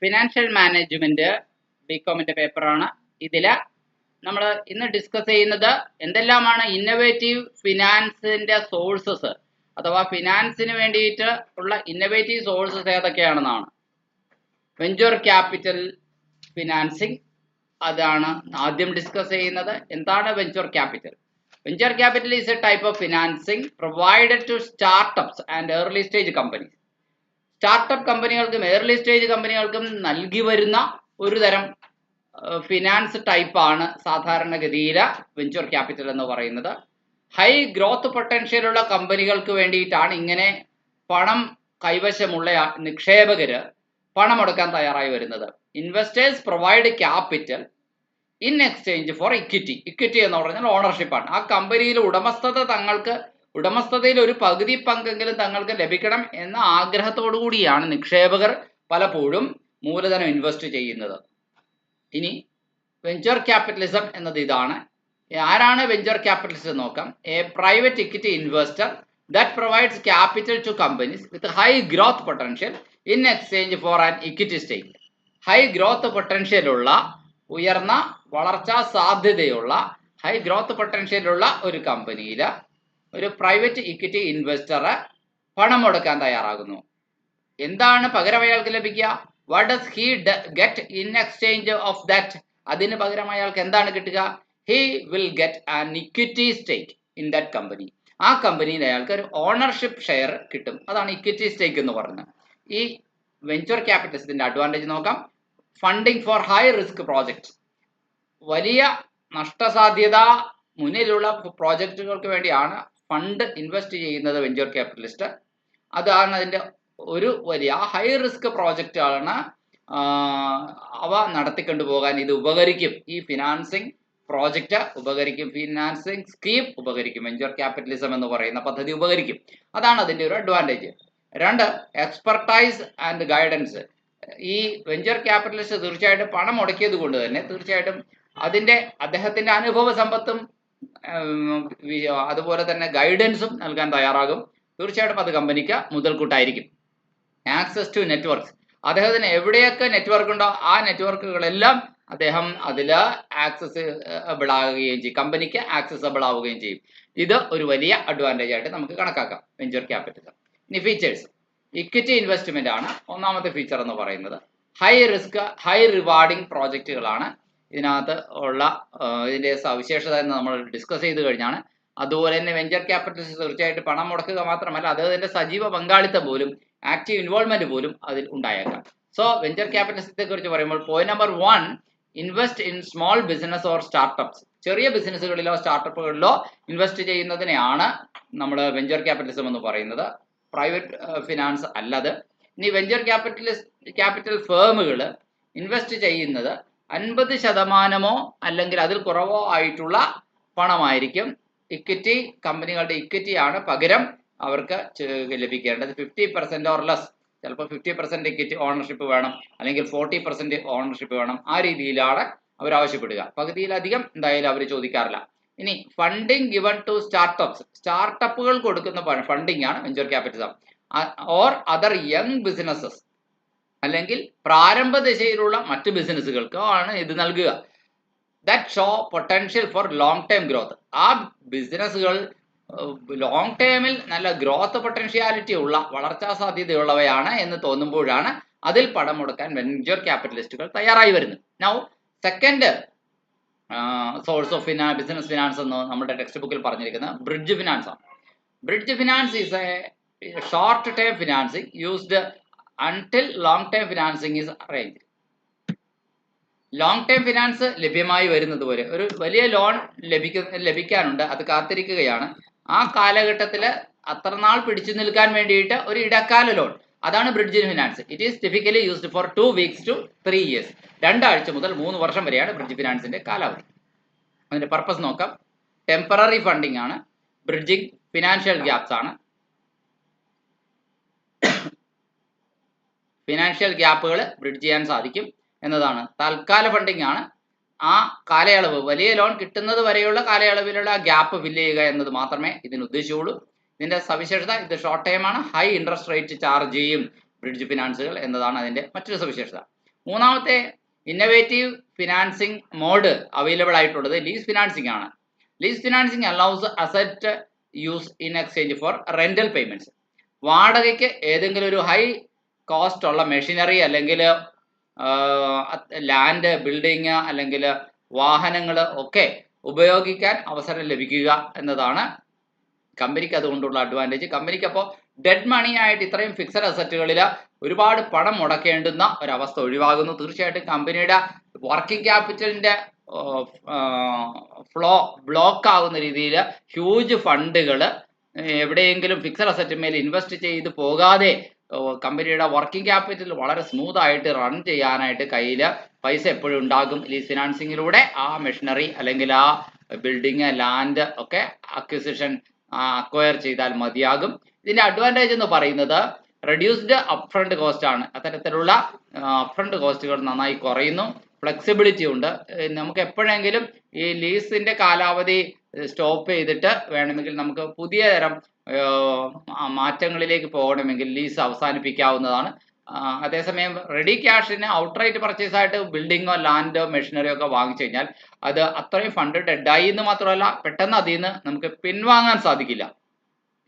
Financial management ബികോമിന്റെ പേപ്പറാണ്. ഇതില് നമ്മൾ ഇന്ന് ഡിസ്കസ് ചെയ്യുന്നത് എന്തെല്ലാമാണ് ഇന്നോവേറ്റീവ് ഫിനാൻസിന്റെ സോഴ്സസ് അഥവാ ഫിനാൻസിന് വേണ്ടിയിട്ട് ഉള്ള ഇന്നോവേറ്റീവ് സോഴ്സസ് ഏതൊക്കെയാണെന്നാണ്. വെഞ്ചർ ക്യാപിറ്റൽ ഫിനാൻസിങ് അതാണ് ആദ്യം ഡിസ്കസ് ചെയ്യുന്നത്. എന്താണ് venture capital? Venture capital is a type of financing provided to startups and early stage companies. Startup കമ്പനികൾക്കും ഏർലി സ്റ്റേജ് കമ്പനികൾക്കും നൽകി വരുന്ന ഒരു തരം ഫിനാൻസ് ടൈപ്പാണ് സാധാരണഗതിയിൽ വെഞ്ചർ ക്യാപിറ്റൽ എന്ന് പറയുന്നത്. ഹൈ ഗ്രോത്ത് പൊട്ടൻഷ്യലുള്ള കമ്പനികൾക്ക് വേണ്ടിയിട്ടാണ് ഇങ്ങനെ പണം കൈവശമുള്ള നിക്ഷേപകര് പണമൊടുക്കാൻ തയ്യാറായി വരുന്നത്. Investors provide capital in exchange for equity. Equity എന്ന് പറഞ്ഞാൽ ഓണർഷിപ്പാണ്. ആ കമ്പനിയിലെ ഉടമസ്ഥതയിൽ ഒരു പകുതി പങ്കെങ്കിലും തങ്ങൾക്ക് ലഭിക്കണം എന്ന ആഗ്രഹത്തോടു കൂടിയാണ് നിക്ഷേപകർ പലപ്പോഴും മൂലധനം ഇൻവെസ്റ്റ് ചെയ്യുന്നത്. ഇനി വെഞ്ചർ ക്യാപിറ്റലിസം എന്നത് ഇതാണ്. ആരാണ് വെഞ്ചർ ക്യാപിറ്റലിസ്റ്റ് എന്ന് നോക്കാം. A private equity investor that provides capital to companies with high growth potential in exchange for an equity stake. High growth പൊട്ടൻഷ്യലുള്ള, ഉയർന്ന വളർച്ചാ സാധ്യതയുള്ള, ഹൈ ഗ്രോത്ത് പൊട്ടൻഷ്യലുള്ള ഒരു കമ്പനിയിൽ ഒരു പ്രൈവറ്റ് ഇക്വിറ്റി ഇൻവെസ്റ്റർ പണം മുടക്കാൻ തയ്യാറാകുന്നു. എന്താണ് പകരം അയാൾക്ക് ലഭിക്കുക? What does he get in exchange of that? അതിന് പകരം അയാൾക്ക് എന്താണ് കിട്ടുക? He will get an equity stake in that company. ആ കമ്പനിയിൽ അയാൾക്ക് ഒരു ഓണർഷിപ്പ് ഷെയർ കിട്ടും. അതാണ് ഇക്വിറ്റി സ്റ്റേക്ക് എന്ന് പറയുന്നത്. ഈ വെഞ്ചർ ക്യാപിറ്റലിസത്തിന്റെ അഡ്വാൻറ്റേജ് നോക്കാം. Funding for high risk projects. വലിയ നഷ്ടസാധ്യത മുന്നിലുള്ള പ്രോജക്റ്റുകൾക്ക് വേണ്ടിയാണ് ഫണ്ട് ഇൻവെസ്റ്റ് ചെയ്യുന്നത് വെഞ്ചർ ക്യാപിറ്റലിസ്റ്റ്. അതാണ് അതിൻ്റെ ഒരു വലിയ ഹൈ റിസ്ക് പ്രോജക്റ്റാണ്. അവ നടത്തിക്കൊണ്ടുപോകാൻ ഇത് ഉപകരിക്കും. ഈ ഫിനാൻസിങ് പ്രോജക്റ്റ് ഉപകരിക്കും, ഫിനാൻസിങ് സ്കീം ഉപകരിക്കും, വെഞ്ചർ ക്യാപിറ്റലിസം എന്ന് പറയുന്ന പദ്ധതി ഉപകരിക്കും. അതാണ് അതിൻ്റെ ഒരു അഡ്വാൻറ്റേജ്. രണ്ട്, എക്സ്പെർട്ടൈസ് ആൻഡ് ഗൈഡൻസ്. ഈ വെഞ്ചർ ക്യാപിറ്റലിസ്റ്റ് തീർച്ചയായിട്ടും പണം മുടക്കിയത് കൊണ്ട് തന്നെ തീർച്ചയായിട്ടും അദ്ദേഹത്തിന്റെ അനുഭവ സമ്പത്തും അതുപോലെ തന്നെ ഗൈഡൻസും നൽകാൻ തയ്യാറാകും. തീർച്ചയായിട്ടും അത് കമ്പനിക്ക് മുതൽക്കൂട്ടായിരിക്കും. Access to networks. അദ്ദേഹത്തിന് എവിടെയൊക്കെ നെറ്റ്വർക്ക് ഉണ്ടോ ആ നെറ്റ്വർക്കുകളെല്ലാം അദ്ദേഹം അതിൽ ആക്സസിബിൾ ആവുകയും ചെയ്യും, കമ്പനിക്ക് ആക്സസബിൾ ആവുകയും ചെയ്യും. ഇത് ഒരു വലിയ അഡ്വാൻറ്റേജ് ആയിട്ട് നമുക്ക് കണക്കാക്കാം വെഞ്ചർ ക്യാപിറ്റലിസം. ഇനി ഫീച്ചേഴ്സ്. ഇക്വിറ്റി ഇൻവെസ്റ്റ്മെന്റ് ആണ് ഒന്നാമത്തെ ഫീച്ചർ എന്ന് പറയുന്നത്. ഹൈ റിസ്ക് ഹൈ റിവാർഡിങ് പ്രോജക്റ്റുകളാണ് ഇതിനകത്ത് ഉള്ള ഇതിന്റെ സവിശേഷത എന്ന് നമ്മൾ ഡിസ്കസ് ചെയ്ത് കഴിഞ്ഞാണ്. അതുപോലെ തന്നെ വെഞ്ചർ ക്യാപിറ്റലിസ്റ്റ് തീർച്ചയായിട്ടും പണം മുടക്കുക മാത്രമല്ല അദ്ദേഹത്തിന്റെ സജീവ പങ്കാളിത്തം പോലും, ആക്റ്റീവ് ഇൻവോൾവ്മെന്റ് പോലും അതിൽ ഉണ്ടായേക്കാം. സോ വെഞ്ചർ ക്യാപിറ്റലിസത്തെ കുറിച്ച് പറയുമ്പോൾ point number 1, invest in small business or startups. ചെറിയ ബിസിനസ്സുകളിലോ സ്റ്റാർട്ടപ്പുകളിലോ ഇൻവെസ്റ്റ് ചെയ്യുന്നതിനെയാണ് നമ്മൾ വെഞ്ചർ ക്യാപിറ്റലിസം എന്ന് പറയുന്നത്, പ്രൈവറ്റ് ഫിനാൻസ് അല്ലത്. ഇനി വെഞ്ചർ ക്യാപിറ്റൽ ഫേമുകൾ ഇൻവെസ്റ്റ് ചെയ്യുന്നത് 50% അല്ലെങ്കിൽ അതിൽ കുറവോ ആയിട്ടുള്ള പണമായിരിക്കും. ഇക്വിറ്റി കമ്പനികളുടെ ഇക്വിറ്റിയാണ് പകരം അവർക്ക് ലഭിക്കേണ്ടത്. 50% ഓർ ലെസ്. ചിലപ്പോൾ 50% ഇക്വിറ്റി ഓണർഷിപ്പ് വേണം, അല്ലെങ്കിൽ 40% ഓണർഷിപ്പ് വേണം. ആ രീതിയിലാണ് അവർ ആവശ്യപ്പെടുക. പകുതിയിലധികം എന്തായാലും അവർ ചോദിക്കാറില്ല. ഇനി ഫണ്ടിങ് ഗിവൺ ടു സ്റ്റാർട്ടപ്സ്. സ്റ്റാർട്ടപ്പുകൾ കൊടുക്കുന്ന ഫണ്ടിങ് ആണ് venture capitalism. Or other young businesses, അല്ലെങ്കിൽ പ്രാരംഭ ദശയിലുള്ള മറ്റ് ബിസിനസ്സുകൾക്കോ ആണ് ഇത് നൽകുക. That show potential for long term growth. ആ ബിസിനസ്സുകൾ ലോങ് ടേമിൽ നല്ല ഗ്രോത്ത് പൊട്ടൻഷ്യാലിറ്റി ഉള്ള, വളർച്ചാ സാധ്യതയുള്ളവയാണ് എന്ന് തോന്നുമ്പോഴാണ് അതിൽ പണം മുടക്കാൻ വെഞ്ചർ ക്യാപിറ്റലിസ്റ്റുകൾ തയ്യാറായി വരുന്നത്. Now second source of business finance എന്ന് നമ്മുടെ ടെക്സ്റ്റ് ബുക്കിൽ പറഞ്ഞിരിക്കുന്നത് ബ്രിഡ്ജ് ഫിനാൻസ് ആണ്. Bridge finance is A short term financing used until long term financing is arranged. Long term finance ലഭ്യമായി വരുന്നത് വരെ ഒരു വലിയ ലോൺ ലഭിക്കാനുണ്ട്, അത് കാത്തിരിക്കുകയാണ്. ആ കാലഘട്ടത്തിൽ അത്ര നാൾ പിടിച്ചു നിൽക്കാൻ വേണ്ടിയിട്ട് ഒരു ഇടക്കാല ലോൺ, അതാണ് bridge finance. It is typically used for 2 weeks to 3 years. 2 ആഴ്ച മുതൽ 3 വർഷം വരെയാണ് ബ്രിഡ്ജ് ഫിനാൻസിന്റെ കാലാവധി. അതിന്റെ പർപ്പസ് നോക്കാം. ടെമ്പററി ഫണ്ടിങ് ആണ്, ബ്രിഡ്ജിങ് ഫിനാൻഷ്യൽ ഗ്യാപ്സ് ആണ്. ഫിനാൻഷ്യൽ ഗ്യാപ്പുകൾ ബ്രിഡ്ജ് ചെയ്യാൻ സാധിക്കും എന്നതാണ്. തൽക്കാല ഫണ്ടിങ് ആണ്. ആ കാലയളവ്, വലിയ ലോൺ കിട്ടുന്നത് വരെയുള്ള കാലയളവിലുള്ള ഗ്യാപ്പ് ഫില്ല് ചെയ്യുക എന്നത് മാത്രമേ ഇതിന് ഉദ്ദേശിച്ചുള്ളൂ. ഇതിന്റെ സവിശേഷത ഇത് ഷോർട്ട് ടൈം ആണ്, ഹൈ ഇൻട്രസ്റ്റ് റേറ്റ് ചാർജ് ചെയ്യും ബ്രിഡ്ജ് ഫിനാൻസുകൾ എന്നതാണ് അതിന്റെ മറ്റൊരു സവിശേഷത. മൂന്നാമത്തെ ഇന്നവേറ്റീവ് ഫിനാൻസിങ് മോഡ് അവൈലബിൾ ആയിട്ടുള്ളത് ലീസ് ഫിനാൻസിങ് ആണ്. Lease financing allows asset use in exchange four rental payments. വാടകയ്ക്ക് ഏതെങ്കിലും ഒരു ഹൈ കോസ്റ്റ് ഉള്ള മെഷീനറി അല്ലെങ്കിൽ ലാൻഡ്, ബിൽഡിങ് അല്ലെങ്കിൽ വാഹനങ്ങൾ ഒക്കെ ഉപയോഗിക്കാൻ അവസരം ലഭിക്കുക എന്നതാണ് കമ്പനിക്ക് അതുകൊണ്ടുള്ള അഡ്വാൻറ്റേജ്. കമ്പനിക്ക് അപ്പോൾ ഡെഡ് മണി ആയിട്ട് ഇത്രയും ഫിക്സഡ് അസറ്റുകളിൽ ഒരുപാട് പണം മുടക്കേണ്ടുന്ന ഒരവസ്ഥ ഒഴിവാകുന്നു. തീർച്ചയായിട്ടും കമ്പനിയുടെ വർക്കിംഗ് ക്യാപിറ്റലിന്റെ ഫ്ലോ ബ്ലോക്ക് ആകുന്ന രീതിയിൽ ഹ്യൂജ് ഫണ്ടുകൾ എവിടെയെങ്കിലും ഫിക്സഡ് അസറ്റിന്മേൽ ഇൻവെസ്റ്റ് ചെയ്ത് പോകാതെ കമ്പനിയുടെ വർക്കിംഗ് ക്യാപിറ്റൽ വളരെ സ്മൂത്ത് ആയിട്ട് റൺ ചെയ്യാനായിട്ട് കയ്യിൽ പൈസ എപ്പോഴും ഉണ്ടാകും. ലീസ് ഫിനാൻസിങ്ങിലൂടെ ആ മെഷീനറി അല്ലെങ്കിൽ ആ ബിൽഡിങ്, ലാൻഡ് ഒക്കെ അക്വയർ ചെയ്താൽ മതിയാകും. ഇതിന്റെ അഡ്വാൻറ്റേജ് എന്ന് പറയുന്നത് റെഡ്യൂസ്ഡ് അപ്ഫ്രണ്ട് കോസ്റ്റ് ആണ്. അത്തരത്തിലുള്ള അപ്ഫ്രണ്ട് കോസ്റ്റുകൾ നന്നായി കുറയുന്നു. ഫ്ലെക്സിബിലിറ്റി ഉണ്ട്. നമുക്ക് എപ്പോഴെങ്കിലും ഈ ലീസിന്റെ കാലാവധി സ്റ്റോപ്പ് ചെയ്തിട്ട് വേണമെങ്കിൽ നമുക്ക് പുതിയ തരം മാറ്റങ്ങളിലേക്ക് പോകണമെങ്കിൽ ലീസ് അവസാനിപ്പിക്കാവുന്നതാണ്. അതേസമയം റെഡി ക്യാഷിന് ഔട്ട്റൈറ്റ് പർച്ചേസ് ആയിട്ട് ബിൽഡിങ്ങോ ലാൻഡോ മെഷീനറിയോ ഒക്കെ വാങ്ങിച്ചു കഴിഞ്ഞാൽ അത് അത്രയും ഫണ്ട് ഡെഡായി എന്ന് മാത്രമല്ല പെട്ടെന്ന് അതിൽ നിന്ന് നമുക്ക് പിൻവാങ്ങാൻ സാധിക്കില്ല.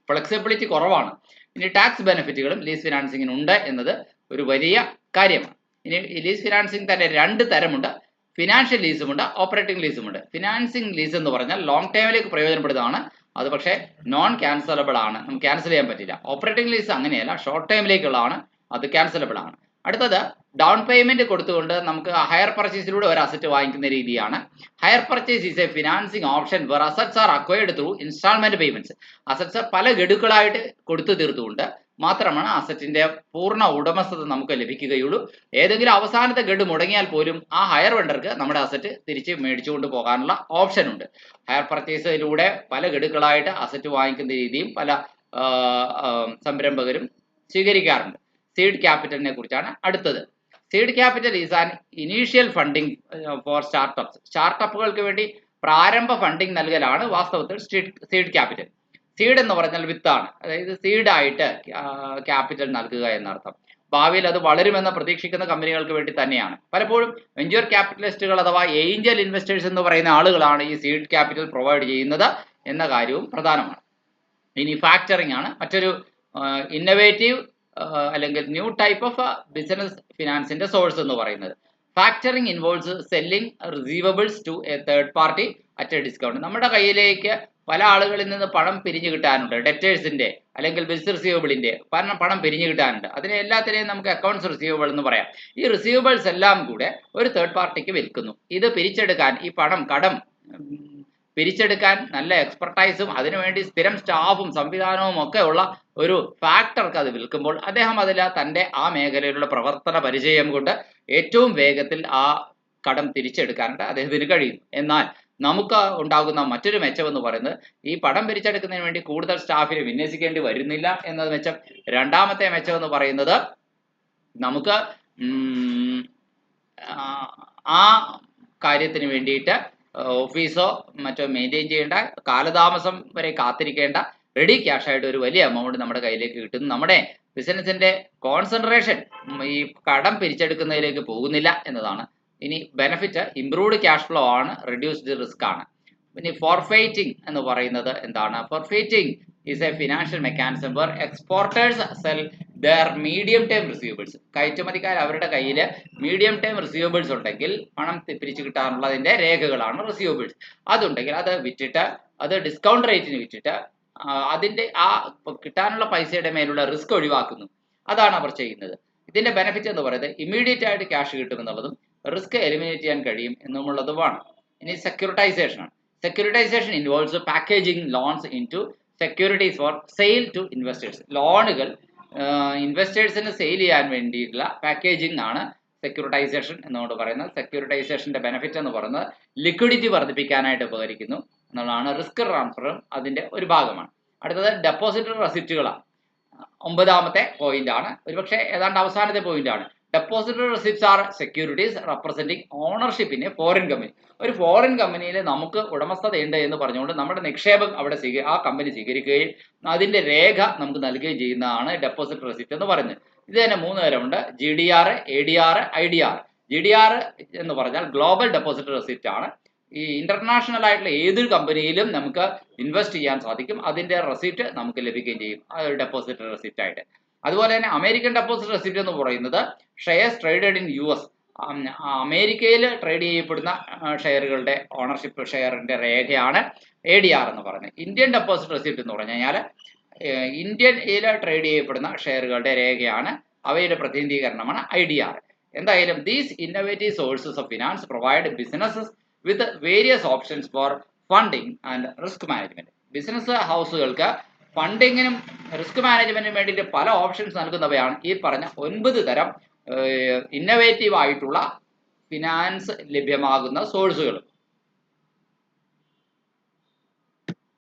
ഫ്ലെക്സിബിലിറ്റി കുറവാണ്. ഇനി ടാക്സ് ബെനിഫിറ്റുകളും ലീസ് ഫിനാൻസിങ്ങിന് ഉണ്ട് എന്നത് ഒരു വലിയ കാര്യമാണ്. ഇനി ലീസ് ഫിനാൻസിങ് തന്നെ രണ്ട് തരമുണ്ട്. ഫിനാൻഷ്യൽ ലീസുമുണ്ട്, ഓപ്പറേറ്റിംഗ് ലീസുമുണ്ട്. ഫിനാൻസിങ് ലീസ് എന്ന് പറഞ്ഞാൽ ലോങ് ടൈമിലേക്ക് പ്രയോജനപ്പെടുന്നതാണ്. അത് പക്ഷേ നോൺ ക്യാൻസലബിൾ ആണ്, നമുക്ക് ക്യാൻസൽ ചെയ്യാൻ പറ്റില്ല. ഓപ്പറേറ്റിംഗ് ലീസ് അങ്ങനെയല്ല, ഷോർട്ട് ടൈമിലേക്കുള്ളതാണ്, അത് ക്യാൻസലബിൾ ആണ്. അടുത്തത് ഡൗൺ പേയ്മെന്റ് കൊടുത്തുകൊണ്ട് നമുക്ക് ഹയർ പർച്ചേസിലൂടെ ഒരു അസറ്റ് വാങ്ങിക്കുന്ന രീതിയാണ്. Hire purchase is a financing option where assets are acquired through instalment payments. Assets പല ഗഡുക്കളായിട്ട് കൊടുത്തു തീർത്തുകൊണ്ട് മാത്രമാണ് അസറ്റിന്റെ പൂർണ്ണ ഉടമസ്ഥത നമുക്ക് ലഭിക്കുകയുള്ളൂ. ഏതെങ്കിലും അവസാനത്തെ ഗഡു മുടങ്ങിയാൽ പോലും ആ ഹയർ വെണ്ടർക്ക് നമ്മുടെ അസറ്റ് തിരിച്ച് മേടിച്ചുകൊണ്ട് പോകാനുള്ള ഓപ്ഷൻ ഉണ്ട്. ഹയർ പർച്ചേസിലൂടെ പല ഗഡുക്കളായിട്ട് അസറ്റ് വാങ്ങിക്കുന്ന രീതിയും പല സംരംഭകരും സ്വീകരിക്കാറുണ്ട്. സീഡ് ക്യാപിറ്റലിനെ കുറിച്ചാണ് അടുത്തത്. Seed capital is an initial funding for startups. സ്റ്റാർട്ടപ്പുകൾക്ക് വേണ്ടി പ്രാരംഭ ഫണ്ടിങ് നൽകലാണ് വാസ്തവത്തിൽ സീഡ് ക്യാപിറ്റൽ. സീഡ് എന്ന് പറഞ്ഞാൽ വിത്താണ്, അതായത് സീഡായിട്ട് ക്യാപിറ്റൽ നൽകുക എന്നർത്ഥം. ഭാവിയിൽ അത് വളരുമെന്ന് പ്രതീക്ഷിക്കുന്ന കമ്പനികൾക്ക് വേണ്ടി തന്നെയാണ്. പലപ്പോഴും വെഞ്ചർ ക്യാപിറ്റലിസ്റ്റുകൾ അഥവാ ഏഞ്ചൽ ഇൻവെസ്റ്റേഴ്സ് എന്ന് പറയുന്ന ആളുകളാണ് ഈ സീഡ് ക്യാപിറ്റൽ പ്രൊവൈഡ് ചെയ്യുന്നത് എന്ന കാര്യവും പ്രധാനമാണ്. ഇനി ഫാക്ടറിംഗ് ആണ് മറ്റൊരു ഇന്നവേറ്റീവ് അല്ലെങ്കിൽ ന്യൂ ടൈപ്പ് ഓഫ് ബിസിനസ് ഫിനാൻസിന്റെ സോഴ്സ് എന്ന് പറയുന്നത്. Factoring involves selling receivables to a third party at a discount. നമ്മുടെ കയ്യിലേക്ക് പല ആളുകളിൽ നിന്ന് പണം പിരിഞ്ഞു കിട്ടാനുണ്ട്, ഡെറ്റേഴ്സിന്റെ അല്ലെങ്കിൽ ബിൽസ് റിസീവബിളിന്റെ പണം പിരിഞ്ഞു കിട്ടാനുണ്ട്. അതിനെ എല്ലാത്തിനെയും നമുക്ക് അക്കൗണ്ട്സ് റിസീവബിൾ എന്ന് പറയാം. ഈ റിസീവബിൾസ് എല്ലാം കൂടെ ഒരു തേർഡ് പാർട്ടിക്ക് വിൽക്കുന്നു. ഇത് പിരിച്ചെടുക്കാൻ, ഈ കടം പിരിച്ചെടുക്കാൻ നല്ല എക്സ്പെർട്ടൈസും അതിനുവേണ്ടി സ്ഥിരം സ്റ്റാഫും സംവിധാനവും ഒക്കെ ഉള്ള ഒരു ഫാക്ടർക്ക് അത് വിൽക്കുമ്പോൾ അദ്ദേഹം തൻ്റെ ആ മേഖലയിലുള്ള പ്രവർത്തന പരിചയം കൊണ്ട് ഏറ്റവും വേഗത്തിൽ ആ കടം തിരിച്ചെടുക്കാനായിട്ട് അദ്ദേഹത്തിന് കഴിയും. എന്നാൽ നമുക്ക് ഉണ്ടാകുന്ന മറ്റൊരു മെച്ചമെന്ന് പറയുന്നത് ഈ പണം പിരിച്ചെടുക്കുന്നതിന് വേണ്ടി കൂടുതൽ സ്റ്റാഫിനെ വിന്യസിക്കേണ്ടി വരുന്നില്ല എന്നത് മെച്ചം. രണ്ടാമത്തെ മെച്ചം എന്ന് പറയുന്നത് നമുക്ക് ആ കാര്യത്തിന് വേണ്ടിയിട്ട് ഓഫീസോ മറ്റോ മെയിൻറ്റെയിൻ ചെയ്യേണ്ട, കാലതാമസം വരെ കാത്തിരിക്കേണ്ട, റെഡി ക്യാഷ് ആയിട്ട് ഒരു വലിയ എമൗണ്ട് നമ്മുടെ കയ്യിലേക്ക് കിട്ടുന്നു. നമ്മുടെ ബിസിനസിന്റെ കോൺസെൻട്രേഷൻ ഈ കടം പിരിച്ചെടുക്കുന്നതിലേക്ക് പോകുന്നില്ല എന്നതാണ്. ഇനി ബെനിഫിറ്റ് ഇംപ്രൂവ്ഡ് ക്യാഷ് ഫ്ലോ ആണ്, റെഡ്യൂസ്ഡ് റിസ്ക് ആണ്. ഇനി ഫോർഫെയ്റ്റിംഗ് എന്ന് പറയുന്നത് എന്താണ്? Forfaiting is a financial mechanism where exporters sell their medium term receivables. കയറ്റുമതിക്കാർ അവരുടെ കയ്യിൽ മീഡിയം ടേം റിസീവബിൾസ് ഉണ്ടെങ്കിൽ പണം പിരിച്ചു കിട്ടാനുള്ളതിന്റെ രേഖകളാണ് റിസീവബിൾസ്. അതുണ്ടെങ്കിൽ അത് വിറ്റിട്ട് അത് ഡിസ്കൗണ്ട് റേറ്റിന് വിറ്റിട്ട് അതിന്റെ ആ കിട്ടാനുള്ള പൈസയുടെ മേലുള്ള റിസ്ക് ഒഴിവാക്കുന്നു. അതാണ് അവർ ചെയ്യുന്നത്. ഇതിന്റെ ബെനിഫിറ്റ് എന്ന് പറയുന്നത് ഇമ്മീഡിയറ്റ് ആയിട്ട് ക്യാഷ് കിട്ടുമെന്നുള്ളതും റിസ്ക് എലിമിനേറ്റ് ചെയ്യാൻ കഴിയും എന്നുള്ളതുമാണ്. ഇനി സെക്യൂരിറ്റൈസേഷൻ ആണ്. Securitisation involves packaging loans into securities for sale to investors. ലോണുകൾ ഇൻവെസ്റ്റേഴ്സിന് സെയിൽ ചെയ്യാൻ വേണ്ടിയിട്ടുള്ള പാക്കേജിംഗ് ആണ് സെക്യൂരിറ്റൈസേഷൻ എന്നുകൊണ്ട് പറയുന്നത്. സെക്യൂരിറ്റൈസേഷന്റെ ബെനിഫിറ്റ് എന്ന് പറയുന്നത് ലിക്വിഡിറ്റി വർദ്ധിപ്പിക്കാനായിട്ട് ഉപകരിക്കുന്നു എന്നുള്ളതാണ്. റിസ്ക് ട്രാൻസ്ഫറും അതിന്റെ ഒരു ഭാഗമാണ്. അടുത്തത് ഡെപ്പോസിറ്റ് റെസിപ്റ്റുകളാണ്. 9ാമത്തെ പോയിന്റ് ആണ്, ഒരുപക്ഷെ ഏതാണ്ട് അവസാനത്തെ പോയിന്റ് ആണ്. Deposit receipts are securities representing ownership in a foreign company. ഒരു ഫോറിൻ കമ്പനിയിൽ നമുക്ക് ഉടമസ്ഥതയുണ്ട് എന്ന് പറഞ്ഞുകൊണ്ട് നമ്മുടെ നിക്ഷേപം അവിടെ ആ കമ്പനി സ്വീകരിക്കുകയും അതിന്റെ രേഖ നമുക്ക് നൽകുകയും ചെയ്യുന്നതാണ് ഡെപ്പോസിറ്റ് റെസിപ്റ്റ് എന്ന് പറയുന്നത്. ഇത് തന്നെ 3 തരമുണ്ട്: GDR, ADR, IDR. GDR എന്ന് പറഞ്ഞാൽ ഗ്ലോബൽ ഡെപ്പോസിറ്റ് റെസിപ്റ്റ് ആണ്. ഈ ഇന്റർനാഷണൽ ആയിട്ടുള്ള ഏതൊരു കമ്പനിയിലും നമുക്ക് ഇൻവെസ്റ്റ് ചെയ്യാൻ സാധിക്കും. അതിന്റെ റെസിപ്റ്റ് നമുക്ക് ലഭിക്കുകയും ചെയ്യും, അതൊരു ഡെപ്പോസിറ്റ് റെസിപ്റ്റ് ആയിട്ട്. അതുപോലെ തന്നെ അമേരിക്കൻ ഡെപ്പോസിറ്റ് റെസിപ്റ്റ് എന്ന് പറയുന്നത് ഷെയർസ് ട്രേഡഡ് ഇൻ US, അമേരിക്കയിൽ ട്രേഡ് ചെയ്യപ്പെടുന്ന ഷെയറുകളുടെ ഓണർഷിപ്പ് ഷെയറിന്റെ രേഖയാണ് ADR എന്ന് പറയുന്നത്. ഇന്ത്യൻ ഡെപ്പോസിറ്റ് റെസിപ്റ്റ് എന്ന് പറഞ്ഞു കഴിഞ്ഞാൽ ഇന്ത്യയിൽ ട്രേഡ് ചെയ്യപ്പെടുന്ന ഷെയറുകളുടെ രേഖയാണ്, അവയുടെ പ്രതിനിധീകരണമാണ് IDR. എന്തായാലും these innovative sources of finance provide businesses with various options for funding and risk management. Business ഹൗസുകൾക്ക് ഫണ്ടിങ്ങിനും റിസ്ക് മാനേജ്മെന്റിനും വേണ്ടിയിട്ട് പല ഓപ്ഷൻസ് നൽകുന്നവയാണ് ഈ പറഞ്ഞ 9 തരം ഇന്നോവേറ്റീവ് ആയിട്ടുള്ള ഫിനാൻസ് ലഭ്യമാകുന്ന സോഴ്സുകൾ.